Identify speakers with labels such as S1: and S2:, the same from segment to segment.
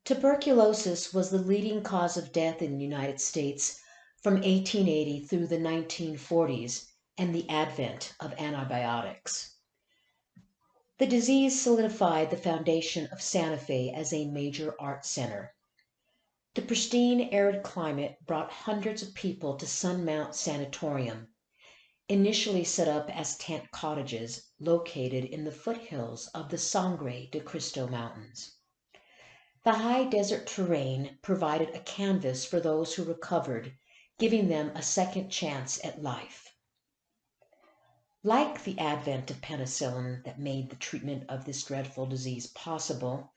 S1: Tuberculosis was the leading cause of death in the United States from 1880 through the 1940s and the advent of antibiotics. The disease solidified the foundation of Santa Fe as a major art center. The pristine, arid climate brought hundreds of people to Sunmount Sanitorium, initially set up as tent cottages located in the foothills of the Sangre de Cristo Mountains. The high desert terrain provided a canvas for those who recovered, giving them a second chance at life. Like the advent of penicillin that made the treatment of this dreadful disease possible,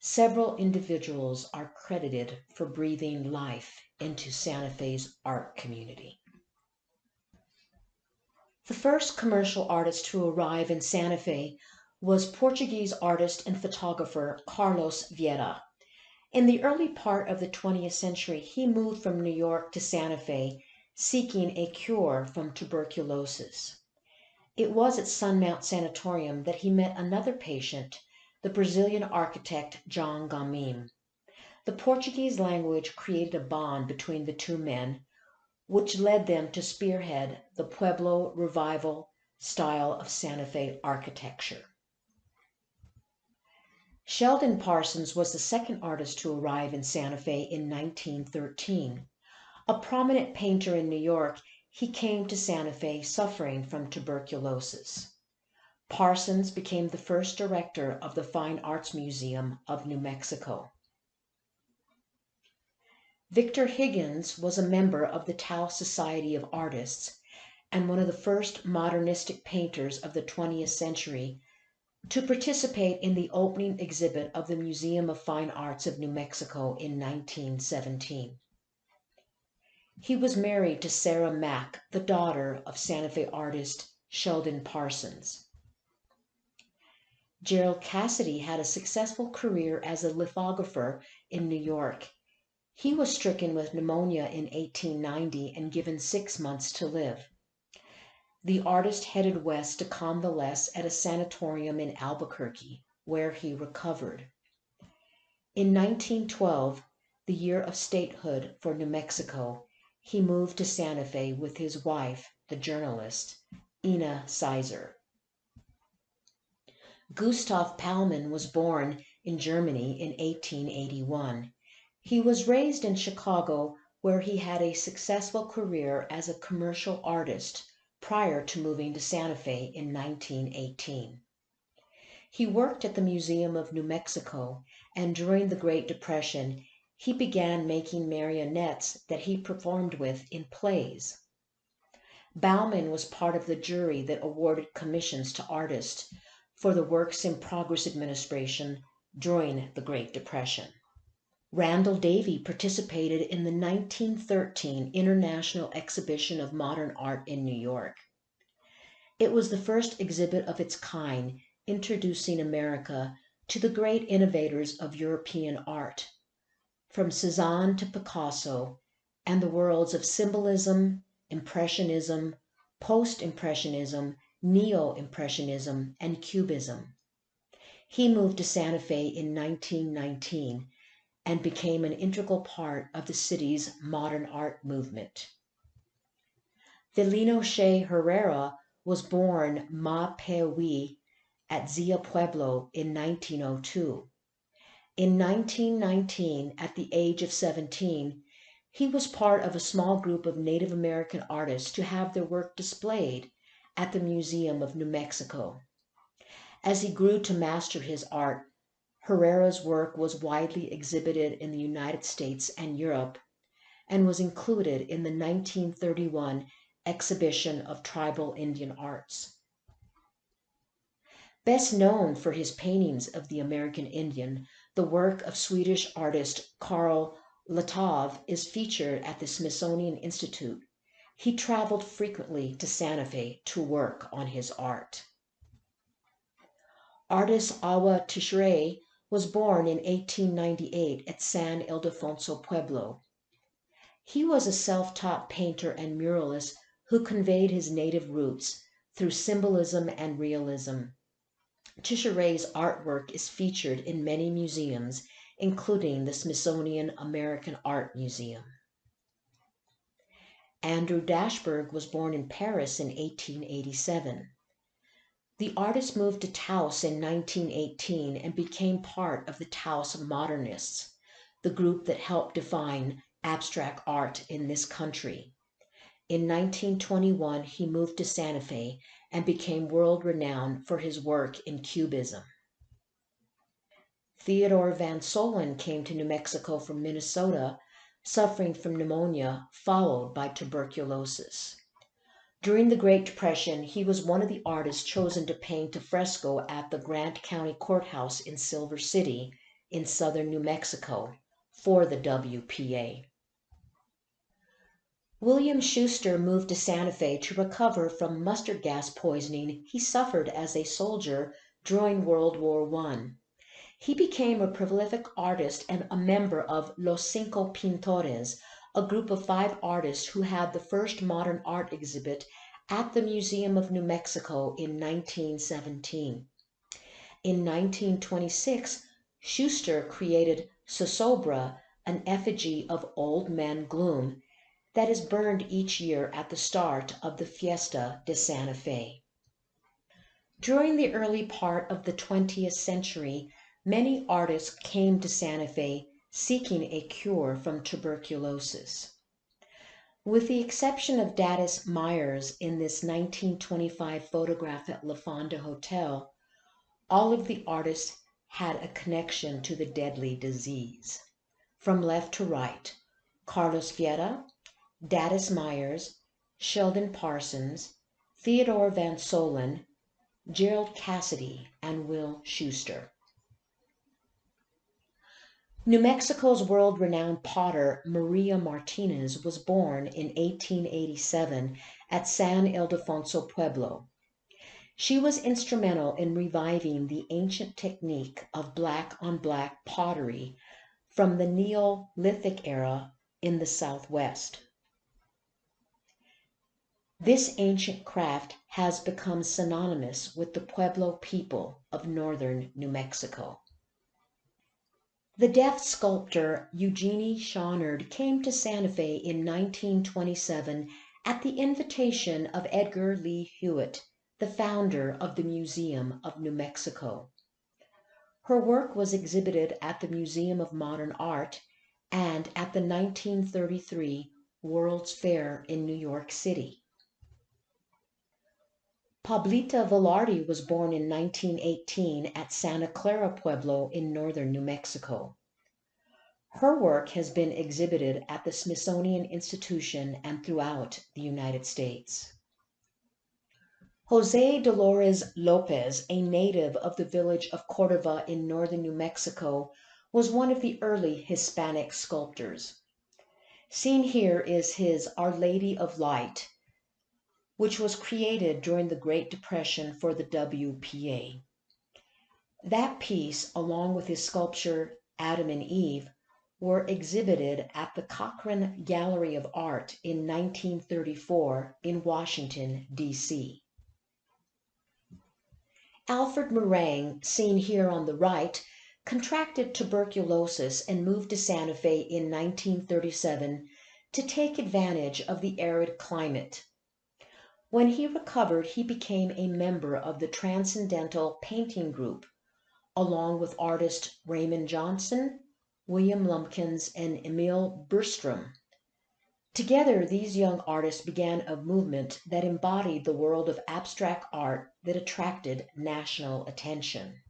S1: several individuals are credited for breathing life into Santa Fe's art community. The first commercial artist to arrive in Santa Fe was Portuguese artist and photographer Carlos Vieira. In the early part of the 20th century, he moved from New York to Santa Fe seeking a cure from tuberculosis. It was at Sunmount Sanatorium that he met another patient, the Brazilian architect John Gamim. The Portuguese language created a bond between the two men, which led them to spearhead the Pueblo Revival style of Santa Fe architecture. Sheldon Parsons was the second artist to arrive in Santa Fe in 1913. A prominent painter in New York, he came to Santa Fe suffering from tuberculosis. Parsons became the first director of the Fine Arts Museum of New Mexico. Victor Higgins was a member of the Tau Society of Artists and one of the first modernistic painters of the 20th century to participate in the opening exhibit of the Museum of Fine Arts of New Mexico in 1917. He was married to Sarah Mack, the daughter of Santa Fe artist Sheldon Parsons. Gerald Cassidy had a successful career as a lithographer in New York. He was stricken with pneumonia in 1890 and given 6 months to live. The artist headed west to convalesce at a sanatorium in Albuquerque, where he recovered. In 1912, the year of statehood for New Mexico, he moved to Santa Fe with his wife, the journalist, Ina Sizer. Gustav Palman was born in Germany in 1881. He was raised in Chicago, where he had a successful career as a commercial artist prior to moving to Santa Fe in 1918. He worked at the Museum of New Mexico, and during the Great Depression, he began making marionettes that he performed with in plays. Bauman was part of the jury that awarded commissions to artists for the Works in Progress Administration during the Great Depression. Randall Davey participated in the 1913 International Exhibition of Modern Art in New York. It was the first exhibit of its kind, introducing America to the great innovators of European art, from Cézanne to Picasso, and the worlds of symbolism, impressionism, post-impressionism, neo-impressionism, and cubism. He moved to Santa Fe in 1919 and became an integral part of the city's modern art movement. Velino Shea Herrera was born Mapmakers at Zia Pueblo in 1902. In 1919, at the age of 17, he was part of a small group of Native American artists to have their work displayed at the Museum of New Mexico. As he grew to master his art, Herrera's work was widely exhibited in the United States and Europe, and was included in the 1931 Exhibition of Tribal Indian Arts. Best known for his paintings of the American Indian, the work of Swedish artist Carl Latov is featured at the Smithsonian Institute. He traveled frequently to Santa Fe to work on his art. Artist Awa Teshrei was born in 1898 at San Ildefonso Pueblo. He was a self-taught painter and muralist who conveyed his native roots through symbolism and realism. Teshrei's artwork is featured in many museums, including the Smithsonian American Art Museum. Andrew Dashberg was born in Paris in 1887. The artist moved to Taos in 1918 and became part of the Taos Modernists, the group that helped define abstract art in this country. In 1921, he moved to Santa Fe and became world-renowned for his work in Cubism. Theodore Van Solen came to New Mexico from Minnesota, suffering from pneumonia followed by tuberculosis. During the Great Depression, he was one of the artists chosen to paint a fresco at the Grant County Courthouse in Silver City in southern New Mexico for the WPA. William Schuster moved to Santa Fe to recover from mustard gas poisoning he suffered as a soldier during World War I. He became a prolific artist and a member of Los Cinco Pintores, a group of 5 artists who had the first modern art exhibit at the Museum of New Mexico in 1917. In 1926, Schuster created Zozobra, an effigy of Old Man Gloom, that is burned each year at the start of the Fiesta de Santa Fe. During the early part of the 20th century, many artists came to Santa Fe seeking a cure from tuberculosis. With the exception of Drdis Myers in this 1925 photograph at La Fonda Hotel, all of the artists had a connection to the deadly disease. From left to right, Carlos Vieta, Drdis Myers, Sheldon Parsons, Theodore Van Solen, Gerald Cassidy, and Will Schuster. New Mexico's world-renowned potter Maria Martinez was born in 1887 at San Ildefonso Pueblo. She was instrumental in reviving the ancient technique of black-on-black pottery from the Neolithic era in the Southwest. This ancient craft has become synonymous with the Pueblo people of northern New Mexico. The deaf sculptor Eugenie Chouinard came to Santa Fe in 1927 at the invitation of Edgar Lee Hewitt, the founder of the Museum of New Mexico. Her work was exhibited at the Museum of Modern Art and at the 1933 World's Fair in New York City. Pablita Velarde was born in 1918 at Santa Clara Pueblo in northern New Mexico. Her work has been exhibited at the Smithsonian Institution and throughout the United States. Jose Dolores Lopez, a native of the village of Cordova in northern New Mexico, was one of the early Hispanic sculptors. Seen here is his Our Lady of Light, which was created during the Great Depression for the WPA. That piece, along with his sculpture Adam and Eve, were exhibited at the Cochrane Gallery of Art in 1934 in Washington, D.C. Alfred Morang, seen here on the right, contracted tuberculosis and moved to Santa Fe in 1937 to take advantage of the arid climate. When he recovered, he became a member of the Transcendental Painting Group, along with artists Raymond Johnson, William Lumpkins, and Emil Bergstrom. Together, these young artists began a movement that embodied the world of abstract art that attracted national attention.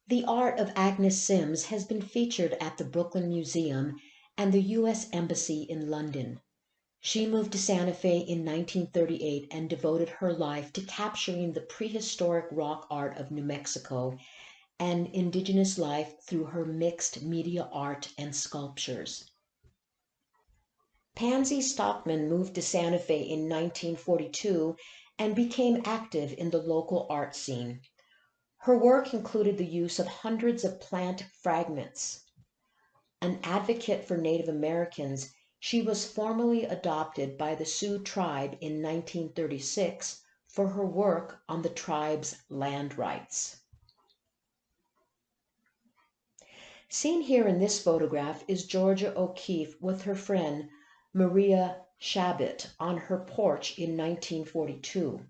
S1: The art of Agnes Sims has been featured at the Brooklyn Museum and the U.S. Embassy in London. She moved to Santa Fe in 1938 and devoted her life to capturing the prehistoric rock art of New Mexico and indigenous life through her mixed media art and sculptures. Pansy Stockman moved to Santa Fe in 1942 and became active in the local art scene. Her work included the use of hundreds of plant fragments. An advocate for Native Americans, she was formally adopted by the Sioux tribe in 1936 for her work on the tribe's land rights. Seen here in this photograph is Georgia O'Keeffe with her friend Maria Shabbat on her porch in 1942.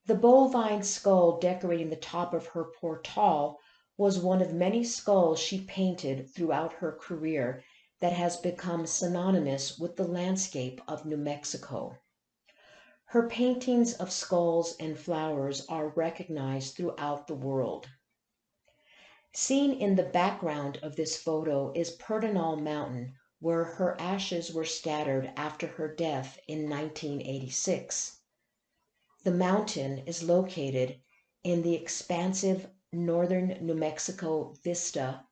S1: The bovine skull decorating the top of her portal was one of many skulls she painted throughout her career that has become synonymous with the landscape of New Mexico. Her paintings of skulls and flowers are recognized throughout the world. Seen in the background of this photo is Perdinal Mountain, where her ashes were scattered after her death in 1986. The mountain is located in the expansive northern New Mexico vista,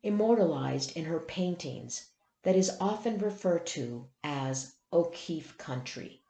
S1: immortalized in her paintings, that is often referred to as O'Keeffe Country.